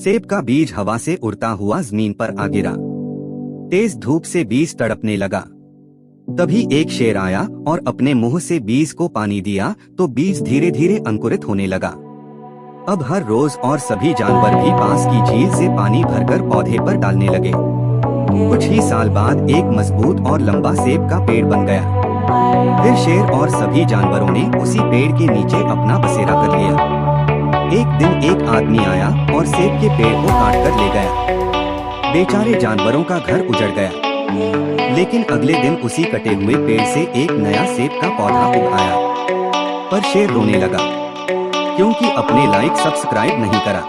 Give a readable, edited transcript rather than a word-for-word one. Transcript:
सेब का बीज हवा से उड़ता हुआ जमीन पर आ गिरा। तेज धूप से बीज तड़पने लगा। तभी एक शेर आया और अपने मुंह से बीज को पानी दिया तो बीज धीरे धीरे अंकुरित होने लगा। अब हर रोज और सभी जानवर भी पास की झील से पानी भरकर पौधे पर डालने लगे। कुछ ही साल बाद एक मजबूत और लंबा सेब का पेड़ बन गया। फिर शेर और सभी जानवरों ने उसी पेड़ के नीचे अपना बसेरा कर लिया। एक दिन एक आदमी आया और सेब के पेड़ को काट कर ले गया। बेचारे जानवरों का घर उजड़ गया। लेकिन अगले दिन उसी कटे हुए पेड़ से एक नया सेब का पौधा उग आया। पर शेर रोने लगा क्योंकि अपने लाइक सब्सक्राइब नहीं करा।